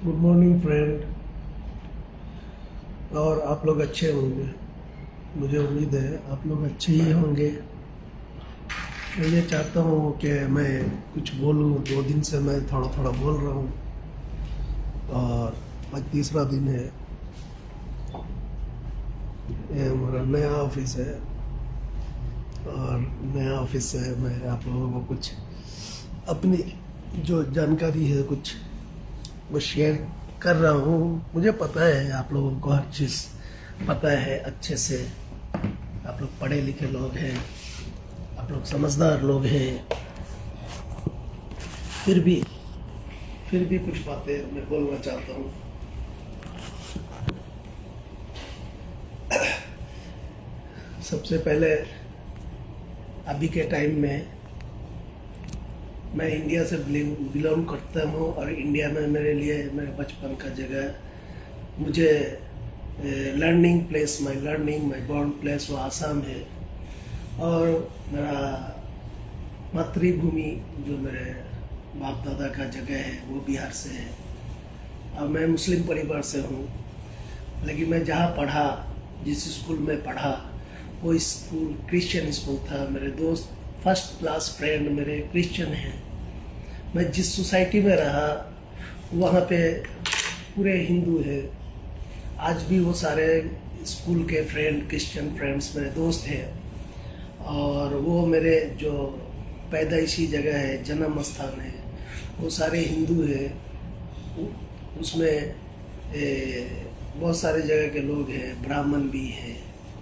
Good morning friend. और आप लोग अच्छे होंगे, मुझे उम्मीद है आप लोग अच्छे ही होंगे। मैं ये चाहता हूँ कि मैं कुछ बोलूँ। 2 दिन से मैं थोड़ा थोड़ा बोल रहा हूँ और आज तीसरा दिन है। ये हमारा नया ऑफिस है और नया ऑफिस से मैं आप लोगों को कुछ अपनी जो जानकारी है कुछ वो शेयर कर रहा हूँ। मुझे पता है आप लोगों को हर चीज़ पता है अच्छे से। आप लोग पढ़े लिखे लोग हैं, आप लोग समझदार लोग हैं। फिर भी कुछ बातें मैं बोलना चाहता हूँ। सबसे पहले अभी के टाइम में मैं इंडिया से बिलोंग करता हूँ और इंडिया में मेरे लिए मेरे बचपन का जगह, मुझे लर्निंग प्लेस, माई बॉर्न प्लेस वो आसाम है। और मेरा मातृभूमि जो मेरे बाप दादा का जगह है वो बिहार से है। और मैं मुस्लिम परिवार से हूँ, लेकिन मैं जहाँ पढ़ा, जिस स्कूल में पढ़ा, वो स्कूल क्रिश्चियन स्कूल था। मेरे दोस्त फर्स्ट क्लास फ्रेंड मेरे क्रिश्चियन हैं। मैं जिस सोसाइटी में रहा वहाँ पे पूरे हिंदू है। आज भी वो सारे स्कूल के फ्रेंड, क्रिश्चियन फ्रेंड्स मेरे दोस्त हैं। और वो मेरे जो पैदाइशी जगह है, जन्म स्थान है, वो सारे हिंदू हैं। उसमें बहुत सारे जगह के लोग हैं। ब्राह्मण भी हैं,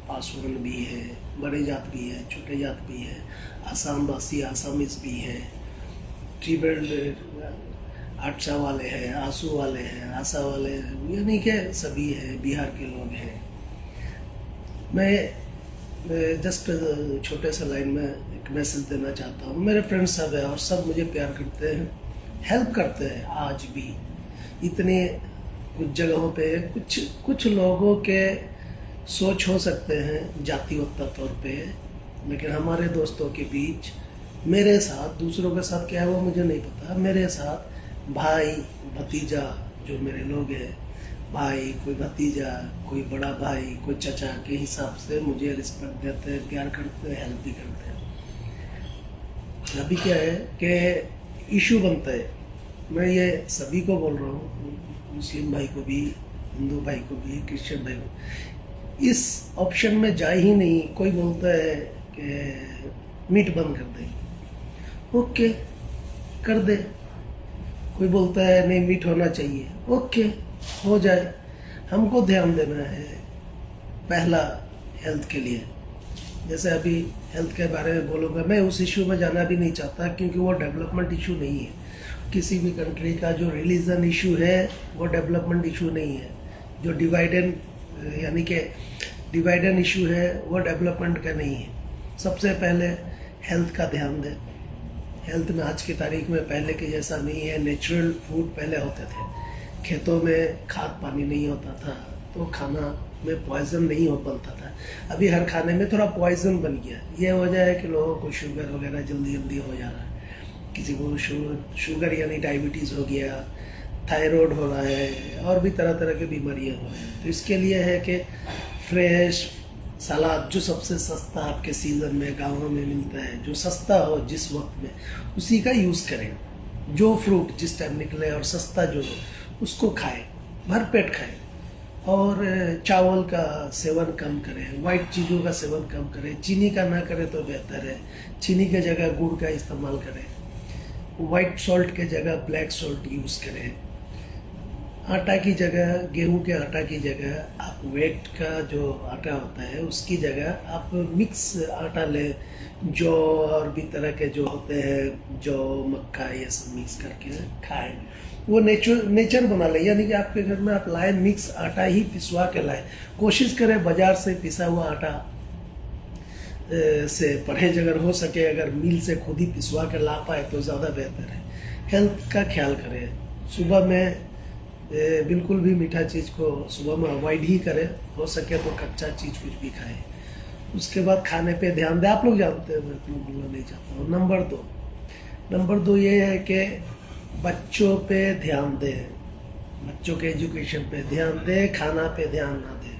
पासवान भी है, बड़े जात भी है, छोटे जात भी है, आसाम वासी आसामीज भी हैं, ट्रिबल आटसा वाले हैं, आंसू वाले हैं, आशा वाले हैं, यानी कि सभी हैं, बिहार के लोग हैं। मैं जस्ट छोटे से लाइन में एक मैसेज देना चाहता हूँ। मेरे फ्रेंड्स सब हैं और सब मुझे प्यार करते हैं, हेल्प करते हैं। आज भी इतने कुछ जगहों पे कुछ लोगों के सोच हो सकते हैं जातिगत तौर पे, लेकिन हमारे दोस्तों के बीच, मेरे साथ, दूसरों के साथ क्या है वो मुझे नहीं पता, मेरे साथ भाई भतीजा जो मेरे लोग हैं, भाई, कोई भतीजा, कोई बड़ा भाई, कोई चचा के हिसाब से मुझे रिस्पेक्ट देते हैं, प्यार करते हैं, हेल्प भी करते हैं। अभी क्या है कि इशू बनता है, मैं ये सभी को बोल रहा हूँ, मुस्लिम भाई को भी, हिंदू भाई को भी, क्रिश्चियन भाई को, इस ऑप्शन में जा ही नहीं। कोई बोलता है कि मीट बंद कर दे, ओके कर दे। कोई बोलता है नहीं मीट होना चाहिए, ओके हो जाए। हमको ध्यान देना है पहला हेल्थ के लिए। जैसे अभी हेल्थ के बारे में बोलूँगा, मैं उस इशू में जाना भी नहीं चाहता क्योंकि वो डेवलपमेंट इशू नहीं है। किसी भी कंट्री का जो रिलीजन इशू है वो डेवलपमेंट इशू नहीं है। जो डिवाइडेड यानी कि डिवाइडेड इशू है वो डेवलपमेंट का नहीं है। सबसे पहले हेल्थ का ध्यान दें। हेल्थ में आज की तारीख में पहले के जैसा नहीं है। नेचुरल फूड पहले होते थे, खेतों में खाद पानी नहीं होता था, तो खाना में पॉइजन नहीं हो पाता था। अभी हर खाने में थोड़ा पॉइजन बन गया। ये वजह है कि लोगों को शुगर वगैरह जल्दी हो जा रहा है। किसी को शुगर यानी डायबिटीज़ हो गया, थायराइड हो रहा है, और भी तरह तरह की बीमारियां हो रही हैं। तो इसके लिए है कि फ्रेश सलाद, जो सबसे सस्ता आपके सीज़न में गाँवों में मिलता है, जो सस्ता हो जिस वक्त में, उसी का यूज़ करें। जो फ्रूट जिस टाइम निकले और सस्ता जो हो उसको खाएं, भर पेट खाएं। और चावल का सेवन कम करें, वाइट चीज़ों का सेवन कम करें, चीनी का ना करें तो बेहतर है। चीनी के जगह गुड़ का इस्तेमाल करें। वाइट सॉल्ट के जगह ब्लैक सॉल्ट यूज़ करें। आटा की जगह, गेहूं के आटा की जगह आप वेट का जो आटा होता है उसकी जगह आप मिक्स आटा लें। जौ और भी तरह के जो होते हैं, जौ, मक्का, ये सब मिक्स करके खाएं। वो नेचर बना लें, यानी कि आपके घर में आप लाएं मिक्स आटा ही पिसवा के लाएं। कोशिश करें बाजार से पिसा हुआ आटा से परहेज अगर हो सके, अगर मिल से खुद ही पिसवा के ला पाए तो ज़्यादा बेहतर है। हेल्थ का ख्याल करें। सुबह में बिल्कुल भी मीठा चीज़ को सुबह में अवॉइड ही करें। हो सके तो कच्चा चीज़ कुछ भी खाएं। उसके बाद खाने पे ध्यान दें। आप लोग जानते हैं, मैं इतना बोलना नहीं चाहता हूँ। नंबर दो ये है कि बच्चों पे ध्यान दें। बच्चों के एजुकेशन पे ध्यान दे, खाना पे ध्यान ना दे।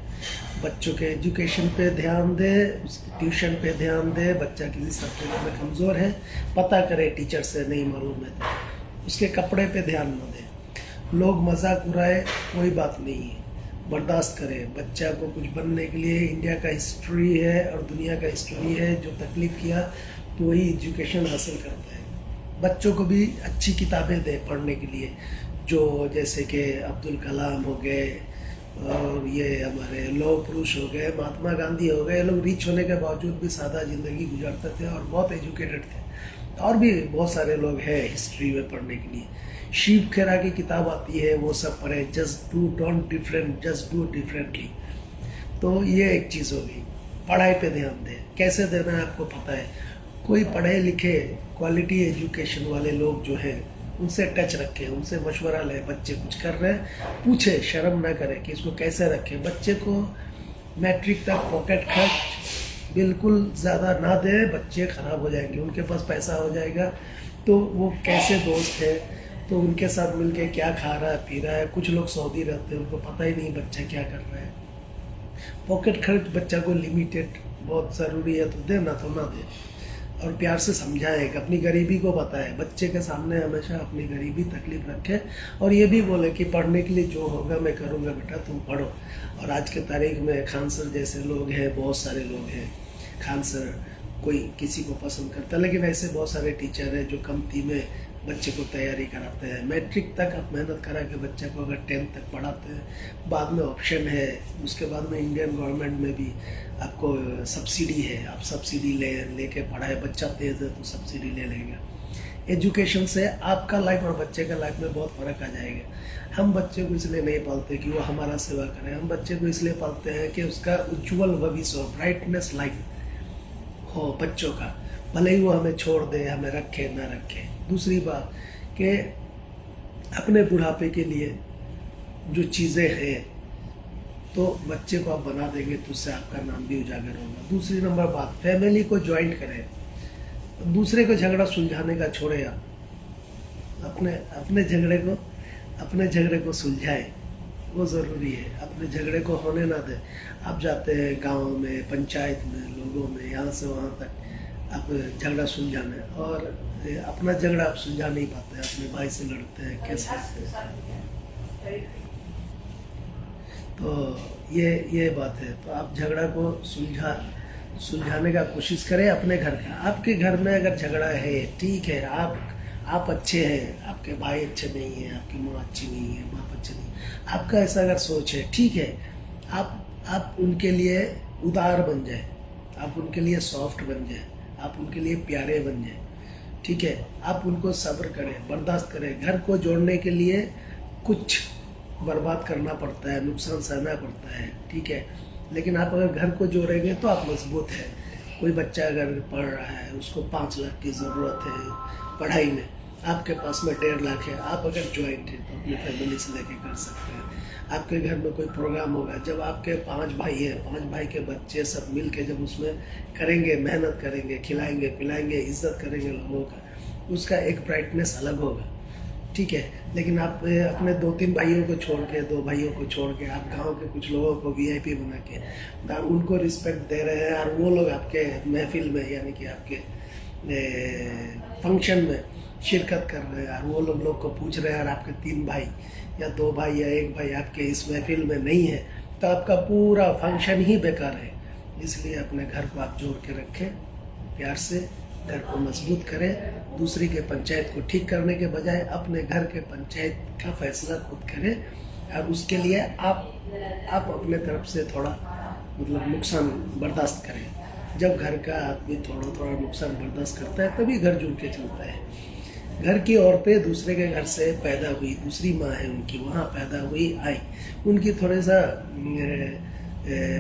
बच्चों के एजुकेशन पे ध्यान दे, उसके ट्यूशन पे ध्यान दे। बच्चा किसी सब्जेक्ट में कमज़ोर है, पता करे टीचर से, नहीं मालूम है तो उसके कपड़े पे ध्यान ना दे। लोग मजाक उड़ाए, कोई बात नहीं है, बर्दाश्त करें। बच्चा को कुछ बनने के लिए इंडिया का हिस्ट्री है और दुनिया का हिस्ट्री है, जो तकलीफ़ किया तो वही एजुकेशन हासिल करता है। बच्चों को भी अच्छी किताबें दे पढ़ने के लिए, जो जैसे कि अब्दुल कलाम हो गए और ये हमारे लौह पुरुष हो गए, महात्मा गांधी हो गए। लोग रिच होने के बावजूद भी सादा ज़िंदगी गुजारते थे और बहुत एजुकेटेड थे। और भी बहुत सारे लोग हैं हिस्ट्री में पढ़ने के लिए। शिव खेरा की किताब आती है, वो सब पढ़े, just do don't different, just do differently. तो ये एक चीज़ हो गई। पढ़ाई पे ध्यान दें, कैसे देना है आपको पता है। कोई पढ़े लिखे क्वालिटी एजुकेशन वाले लोग जो हैं उनसे टच रखें, उनसे मशवरा लें। बच्चे कुछ कर रहे हैं, पूछे, शर्म ना करें कि इसको कैसे रखें। बच्चे को मैट्रिक तक पॉकेट खर्च बिल्कुल ज़्यादा ना दे, बच्चे ख़राब हो जाएंगे। उनके पास पैसा हो जाएगा तो वो कैसे दोस्त है, तो उनके साथ मिलके क्या खा रहा है, पी रहा है। कुछ लोग सऊदी रहते हैं, उनको पता ही नहीं बच्चा क्या कर रहा है। पॉकेट खर्च बच्चा को लिमिटेड बहुत ज़रूरी है, तो दे, ना तो ना दे। और प्यार से समझाए कि अपनी गरीबी को बताए। बच्चे के सामने हमेशा अपनी गरीबी तकलीफ रखे और ये भी बोले कि पढ़ने के लिए जो होगा मैं करूँगा बेटा, तुम पढ़ो। और आज के तारीख में खान सर जैसे लोग हैं, बहुत सारे लोग हैं। खान सर कोई किसी को पसंद करता है, लेकिन ऐसे बहुत सारे टीचर हैं जो कमती में बच्चे को तैयारी कराते हैं। मैट्रिक तक आप मेहनत करा के बच्चे को अगर 10th तक पढ़ाते हैं, बाद में ऑप्शन है, उसके बाद में इंडियन गवर्नमेंट में भी आपको सब्सिडी है। आप सब्सिडी लेके पढ़ाए, बच्चा तेज़ है तो सब्सिडी ले लेगा। एजुकेशन से आपका लाइफ और बच्चे का लाइफ में बहुत फ़र्क आ जाएगा। हम बच्चे को इसलिए नहीं पालते कि वो हमारा सेवा करे, हम बच्चे को इसलिए पालते हैं कि उसका उज्ज्वल भविष्य हो, ब्राइटनेस लाइफ हो बच्चों का। भले ही वो हमें छोड़ दे, हमें रखे ना रखे। दूसरी बात कि अपने बुढ़ापे के लिए जो चीज़ें हैं तो बच्चे को आप बना देंगे तो उससे आपका नाम भी उजागर होगा। दूसरी नंबर बात, फैमिली को ज्वाइंट करें। दूसरे को झगड़ा सुलझाने का छोड़े, आप अपने झगड़े को सुलझाएं, वो ज़रूरी है। अपने झगड़े को होने ना दें। आप जाते हैं गांव में, पंचायत में, लोगों में, यहाँ से वहाँ तक आप झगड़ा सुलझाने, और अपना झगड़ा आप सुलझा नहीं पाते, अपने भाई से लड़ते हैं, कैसे। तो ये बात है। तो आप झगड़ा को सुलझाने का कोशिश करें अपने घर का। आपके घर में अगर झगड़ा है, ठीक है, आप अच्छे हैं, आपके भाई अच्छे नहीं हैं, आपकी माँ अच्छी नहीं है, बाप अच्छे नहीं, आपका ऐसा अगर सोच है, ठीक है, आप उनके लिए उदार बन जाए, आप उनके लिए सॉफ्ट बन जाए, आप उनके लिए प्यारे बन जाए, ठीक है। आप उनको सब्र करें, बर्दाश्त करें। घर को जोड़ने के लिए कुछ बर्बाद करना पड़ता है, नुकसान सहना पड़ता है, ठीक है, लेकिन आप अगर घर को जोड़ेंगे तो आप मजबूत हैं। कोई बच्चा अगर पढ़ रहा है, उसको 5 लाख की ज़रूरत है पढ़ाई में, आपके पास में 1.5 लाख है, आप अगर ज्वाइंट हैं तो अपनी फैमिली से लेके कर सकते हैं। आपके घर में कोई प्रोग्राम होगा, जब आपके 5 भाई हैं, 5 भाई के बच्चे सब मिल के जब उसमें करेंगे, मेहनत करेंगे, खिलाएंगे पिलाएंगे, इज्जत करेंगे लोगों का, उसका एक ब्राइटनेस अलग होगा, ठीक है। लेकिन आप अपने 2-3 भाइयों को छोड़ के, 2 भाइयों को छोड़ के, आप गांव के कुछ लोगों को VIP बना के उनको रिस्पेक्ट दे रहे हैं, और वो लोग आपके महफिल में यानी कि आपके फंक्शन में शिरकत कर रहे हैं, और वो लोग को पूछ रहे हैं, और आपके 3 भाई या 2 भाई या 1 भाई आपके इस महफिल में नहीं है, तो आपका पूरा फंक्शन ही बेकार है। इसलिए अपने घर को आप जोड़ के रखें, प्यार से घर को मजबूत करें। दूसरी के पंचायत को ठीक करने के बजाय अपने घर के पंचायत का फैसला खुद करें, और उसके लिए आप अपने तरफ से थोड़ा मतलब नुकसान बर्दाश्त करें। जब घर का आदमी थोड़ा नुकसान बर्दाश्त करता है तभी घर जुड़ के चलता है। घर की औरतें दूसरे के घर से पैदा हुई, दूसरी माँ है उनकी, वहाँ पैदा हुई, आई, उनकी थोड़ा सा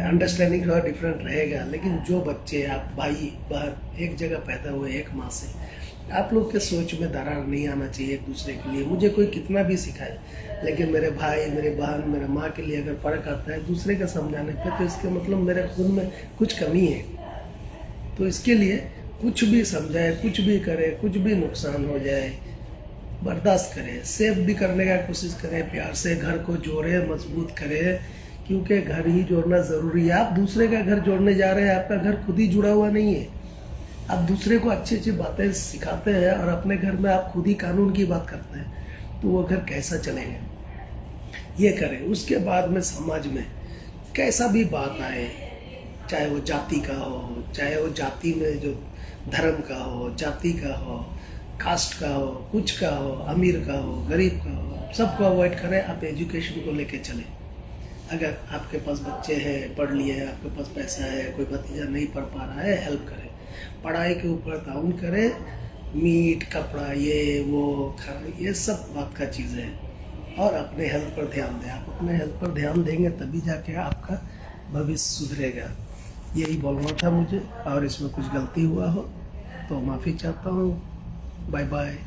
अंडरस्टैंडिंग थोड़ा डिफरेंट रहेगा। लेकिन जो बच्चे आप भाई बहन एक जगह पैदा हुए एक माँ से, आप लोग के सोच में दरार नहीं आना चाहिए एक दूसरे के लिए। मुझे कोई कितना भी सिखाए, लेकिन मेरे भाई, मेरे बहन, मेरे माँ के लिए अगर फ़र्क आता है दूसरे का समझाने पे, तो इसके मतलब मेरे खून में कुछ कमी है। तो इसके लिए कुछ भी समझाए, कुछ भी करे, कुछ भी नुकसान हो जाए, बर्दाश्त करें, सेव भी करने का कोशिश करें, प्यार से घर को जोड़े, मजबूत करें, क्योंकि घर ही जोड़ना ज़रूरी है। आप दूसरे का घर जोड़ने जा रहे हैं, आपका घर खुद ही जुड़ा हुआ नहीं है। आप दूसरे को अच्छी अच्छी बातें सिखाते हैं और अपने घर में आप खुद ही कानून की बात करते हैं, तो वो घर कैसा चलेगा? ये करें। उसके बाद में समाज में कैसा भी बात आए, चाहे वो जाति का हो, चाहे वो जाति में जो धर्म का हो, जाति का हो, कास्ट का हो, कुछ का हो, अमीर का हो, गरीब का हो, सबको अवॉइड करें। आप एजुकेशन को लेके चलें। अगर आपके पास बच्चे हैं, पढ़ लिए हैं, आपके पास पैसा है, कोई भतीजा नहीं पढ़ पा रहा है, हेल्प करें, पढ़ाई के ऊपर ताउन करें। मीट, कपड़ा, ये वो खाना, ये सब बात का चीज़ है। और अपने हेल्थ पर ध्यान दें। आप अपने हेल्थ पर ध्यान देंगे तभी जाके आपका भविष्य सुधरेगा। यही बोलना था मुझे, और इसमें कुछ गलती हुआ हो तो माफ़ी चाहता हूँ। Bye bye.